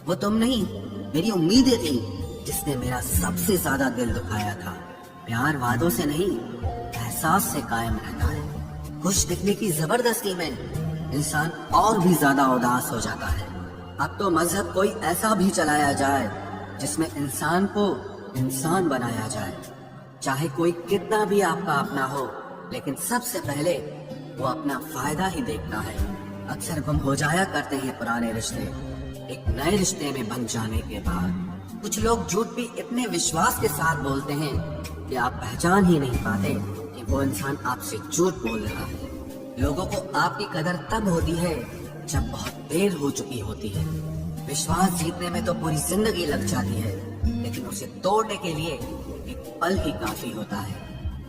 वो तुम नहीं, मेरी उम्मीदें थी जिसने मेरा सबसे ज्यादा दिल दुखाया था। प्यार वादों से नहीं, एहसास से कायम रहता है। खुश दिखने की जबरदस्ती में इंसान और भी ज्यादा उदास हो जाता है। अब तो मजहब कोई ऐसा भी चलाया जाए जिसमें इंसान को इंसान बनाया जाए। चाहे कोई कितना भी आपका अपना हो, लेकिन सबसे पहले वो अपना फायदा ही देखता है। अक्सर गुम हो जाया करते हैं पुराने रिश्ते एक नए रिश्ते में बन जाने के बाद। कुछ लोग झूठ भी इतने विश्वास के साथ बोलते हैं कि आप पहचान ही नहीं पाते कि वो इंसान आपसे झूठ बोल रहा है। लोगों को आपकी कदर तब होती है जब बहुत देर हो चुकी होती है। विश्वास जीतने में तो पूरी जिंदगी लग जाती है, लेकिन उसे तोड़ने के लिए एक पल ही काफी होता है।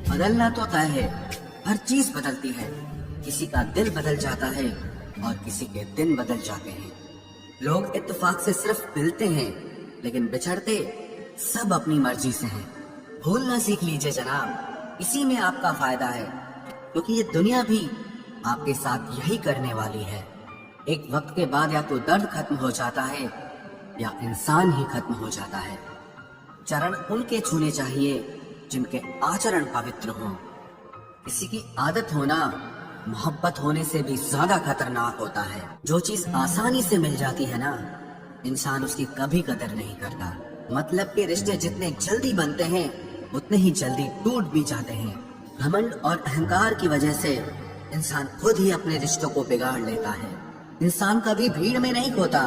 बदलना तो तय है, हर चीज बदलती है। किसी का दिल बदल जाता है और किसी के दिन बदल जाते हैं। लोग इत्तेफाक से सिर्फ मिलते हैं, लेकिन बिछड़ते सब अपनी मर्जी से हैं। भूलना सीख लीजिए जनाब, इसी में आपका फायदा है, क्योंकि ये दुनिया भी आपके साथ यही करने वाली है। एक वक्त के बाद या तो दर्द खत्म हो जाता है या इंसान ही खत्म हो जाता है। चरण उनके छूने चाहिए जिनके आचरण पवित्र हों। किसी की आदत होना मोहब्बत होने से भी ज्यादा खतरनाक होता है। जो चीज आसानी से मिल जाती है ना, इंसान उसकी कभी कदर नहीं करता। मतलब के रिश्ते जितने जल्दी बनते हैं उतने ही जल्दी टूट भी जाते हैं। घमंड और अहंकार की वजह से इंसान खुद ही अपने रिश्तों को बिगाड़ लेता है। इंसान कभी भीड़ में नहीं खोता,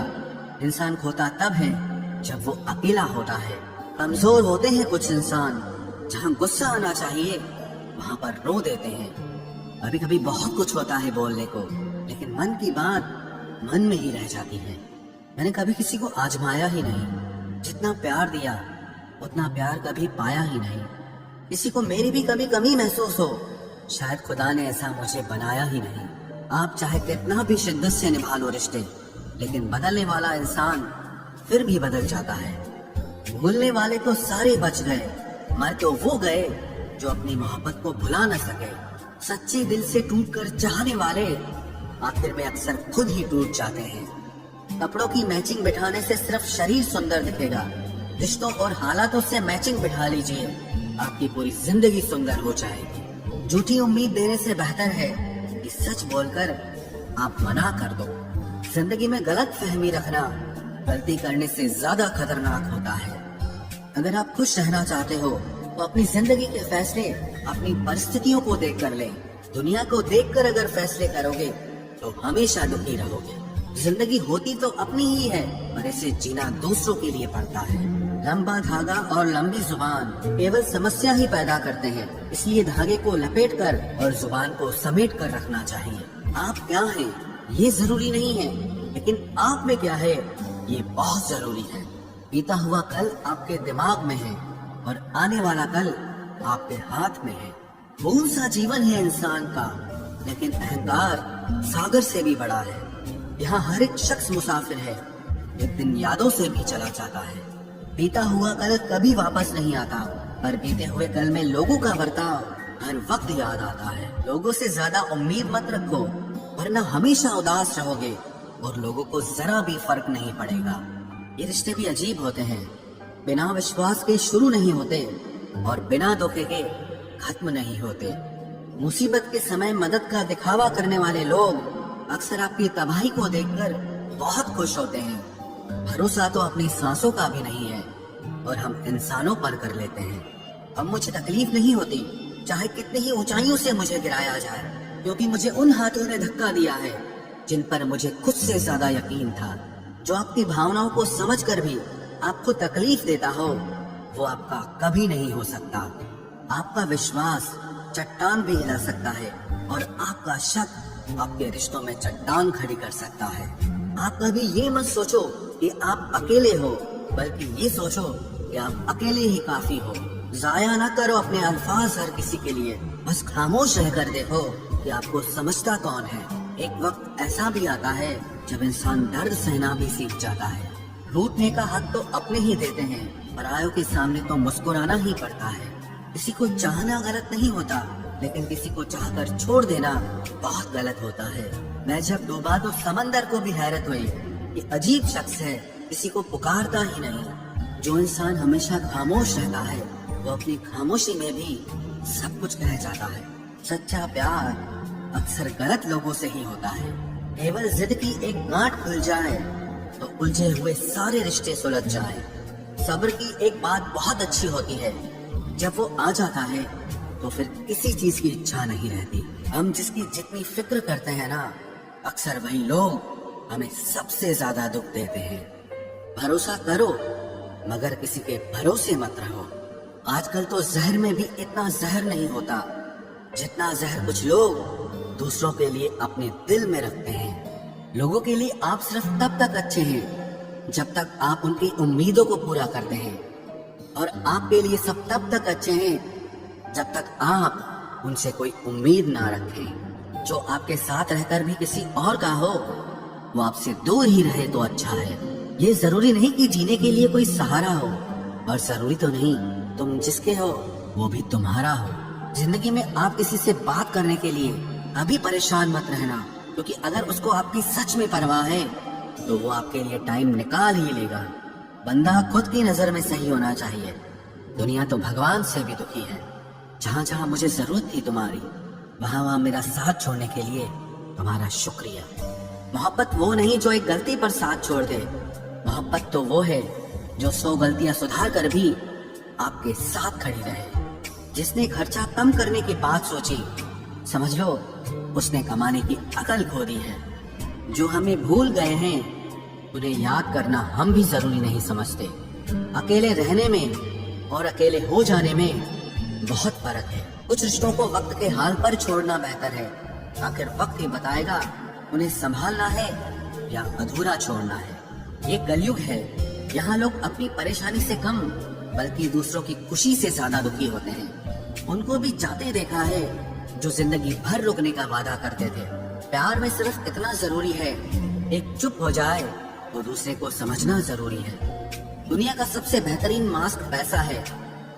इंसान खोता तब है जब वो अकेला होता है। कमजोर होते हैं कुछ इंसान, जहाँ गुस्सा आना चाहिए वहाँ पर रो देते हैं। कभी कभी बहुत कुछ होता है बोलने को, लेकिन मन की बात मन में ही रह जाती है। मैंने कभी किसी को आजमाया ही नहीं, जितना प्यार दिया उतना प्यार कभी पाया ही नहीं। किसी को मेरी भी कभी कमी महसूस हो, शायद खुदा ने ऐसा मुझे बनाया ही नहीं। आप चाहे कितना भी शिद्दत से निभा लो रिश्ते, लेकिन बदलने वाला इंसान फिर भी बदल जाता है। भूलने वाले तो सारे बच गए, मर तो वो गए जो अपनी मोहब्बत को भुला न सके। सच्चे दिल से टूटकर चाहने वाले आखिर में अक्सर खुद ही टूट जाते हैं। कपड़ों की मैचिंग बिठाने से सिर्फ शरीर सुंदर दिखेगा, रिश्तों और हालातों से मैचिंग बिठा लीजिए, आपकी पूरी जिंदगी सुंदर हो जाएगी। झूठी उम्मीद देने से बेहतर है कि सच बोलकर आप मना कर दो। जिंदगी में गलत फहमी रखना गलती करने से ज्यादा खतरनाक होता है। अगर आप खुश रहना चाहते हो तो अपनी जिंदगी के फैसले अपनी परिस्थितियों को देख कर लें। दुनिया को देखकर अगर फैसले करोगे तो हमेशा दुखी रहोगे। जिंदगी होती तो अपनी ही है, पर इसे जीना दूसरों के लिए पड़ता है। लंबा धागा और लंबी जुबान केवल समस्या ही पैदा करते हैं, इसलिए धागे को लपेट कर और जुबान को समेट कर रखना चाहिए। आप क्या हैं ये जरूरी नहीं है, लेकिन आप में क्या है ये बहुत जरूरी है। बीता हुआ कल आपके दिमाग में है और आने वाला कल आपके हाथ में है। कौन सा जीवन है इंसान का, लेकिन अहंकार सागर से भी बड़ा है। यहाँ हर एक शख्स मुसाफिर है, एक दिन यादों से भी चला जाता है। बीता हुआ कल कभी वापस नहीं आता, पर बीते हुए कल में लोगों का बर्ताव हर वक्त याद आता है। लोगों से ज्यादा उम्मीद मत रखो, वरना हमेशा उदास रहोगे और लोगों को जरा भी फर्क नहीं पड़ेगा। ये रिश्ते भी अजीब होते हैं, बिना विश्वास के शुरू नहीं होते और बिना धोखे के खत्म नहीं होते। मुसीबत के समय मदद का दिखावा करने वाले लोग अक्सर आपकी तबाही को देखकर बहुत खुश होते हैं। भरोसा तो अपनी सांसों का भी नहीं है और हम इंसानों पर कर लेते हैं। अब मुझे तकलीफ नहीं होती चाहे कितनी ही ऊंचाइयों से मुझे गिराया जाए, क्योंकि मुझे उन हाथों ने धक्का दिया है जिन पर मुझे खुद से ज्यादा यकीन था। जो आपकी भावनाओं को समझकर भी आपको तकलीफ देता हो, वो आपका कभी नहीं हो सकता। आपका विश्वास चट्टान भी हिला सकता है और आपका शक आपके रिश्तों में चट्टान खड़ी कर सकता है। आप कभी ये मत सोचो कि आप अकेले हो, बल्कि ये सोचो कि आप अकेले ही काफी हो। जाया ना करो अपने अल्फाज हर किसी के लिए, बस खामोश रहकर देखो कि आपको समझता कौन है। एक वक्त ऐसा भी आता है जब इंसान दर्द सहना भी सीख जाता है। रूठने का हक तो अपने ही देते हैं, परायों के सामने तो मुस्कुराना ही पड़ता है। किसी को चाहना गलत नहीं होता, लेकिन किसी को चाहकर छोड़ देना बहुत गलत होता है। मैं जब डूबा तो समंदर को भी हैरत हुई, ये अजीब शख्स है किसी को पुकारता ही नहीं। जो इंसान हमेशा खामोश रहता है वो अपनी खामोशी में भी सब कुछ कह जाता है। सच्चा प्यार अक्सर गलत लोगों से ही होता है। केवल जिद की एक गांठ खुल जाए तो उलझे हुए सारे रिश्ते सुलझ जाए। सब्र की एक बात बहुत अच्छी होती है, जब वो आ जाता है तो फिर किसी चीज की इच्छा नहीं रहती। हम जिसकी जितनी फिक्र करते हैं ना, अक्सर वही लोग हमें सबसे ज्यादा दुख देते हैं। भरोसा करो मगर किसी के भरोसे मत रहो। आजकल तो जहर में भी इतना जहर नहीं होता जितना जहर कुछ लोग दूसरों के लिए अपने दिल में रखते हैं। लोगों के लिए आप सिर्फ तब तक अच्छे हैं जब तक आप उनकी उम्मीदों को पूरा करते हैं, और आपके लिए सब तब तक अच्छे हैं जब तक आप उनसे कोई उम्मीद ना रखें। जो आपके साथ रहकर भी किसी और का हो वो आपसे दूर ही रहे तो अच्छा है। ये जरूरी नहीं कि जीने के लिए कोई सहारा हो, और जरूरी तो नहीं तुम जिसके हो वो भी तुम्हारा हो। जिंदगी में आप किसी से बात करने के लिए अभी परेशान मत रहना, क्योंकि अगर उसको आपकी सच में परवाह है तो वो आपके लिए टाइम निकाल ही लेगा। बंदा खुद की नजर में सही होना चाहिए। दुनिया तो भगवान से भी दुखी है। जहाँ जहाँ मुझे जरूरत थी तुम्हारी, वहाँ वहाँ मेरा साथ छोड़ने के लिए तुम्हारा शुक्रिया। मोहब्बत वो नहीं जो एक गलती पर साथ छोड़ दे। मोहब्बत तो वो है जो 100 गलतियां सुधार कर भी आपके साथ खड़ी रहे। जिसने खर्चा कम करने की बात सोची, समझ लो उसने कमाने की अकल खो दी है। जो हमें भूल गए हैं उन्हें याद करना हम भी जरूरी नहीं समझते। अकेले रहने में और अकेले हो जाने में बहुत फर्क है। कुछ रिश्तों को वक्त के हाल पर छोड़ना बेहतर है। आखिर वक्त ही बताएगा उन्हें संभालना है या अधूरा छोड़ना है। ये कलयुग है, यहाँ लोग अपनी परेशानी से कम बल्कि दूसरों की खुशी से ज्यादा दुखी होते हैं। उनको भी जाते देखा है जो जिंदगी भर रुकने का वादा करते थे। प्यार में सिर्फ इतना जरूरी है, एक चुप हो जाए तो दूसरे को समझना जरूरी है। दुनिया का सबसे बेहतरीन मास्क पैसा है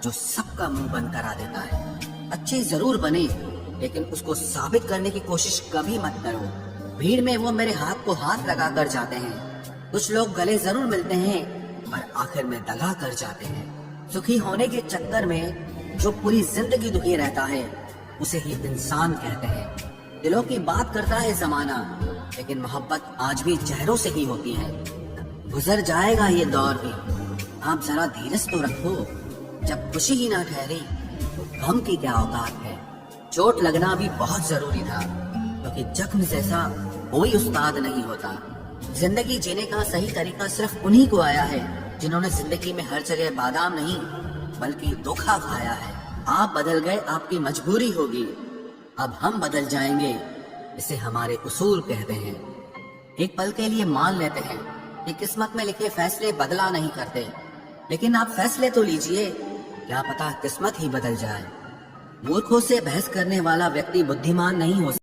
जो सबका मुंह बंद करा देता है। अच्छे जरूर बने लेकिन उसको साबित करने की कोशिश कभी मत करो। भीड़ में वो मेरे हाथ को हाथ लगा कर जाते हैं। कुछ लोग गले जरूर मिलते हैं पर आखिर में दगा कर जाते हैं। सुखी होने के चक्कर में जो पूरी जिंदगी दुखी रहता है उसे ही इंसान कहते हैं। दिलों की बात करता है जमाना, लेकिन मोहब्बत आज भी चेहरों से ही होती है। गुजर जाएगा ये दौर भी, आप जरा धीरज तो रखो। जब खुशी ही ना ठहरी तो गम की क्या औकात है। चोट लगना भी बहुत जरूरी था, क्योंकि जख्म जैसा कोई उस्ताद नहीं होता। जिंदगी जीने का सही तरीका सिर्फ उन्हीं को आया है जिन्होंने जिंदगी में हर जगह बादाम नहीं बल्कि धोखा खाया है। आप बदल गए, आपकी मजबूरी होगी, अब हम बदल जाएंगे, इसे हमारे उसूल कहते हैं। एक पल के लिए मान लेते हैं कि किस्मत में लिखे फैसले बदला नहीं करते, लेकिन आप फैसले तो लीजिए, क्या पता किस्मत ही बदल जाए। मूर्खों से बहस करने वाला व्यक्ति बुद्धिमान नहीं हो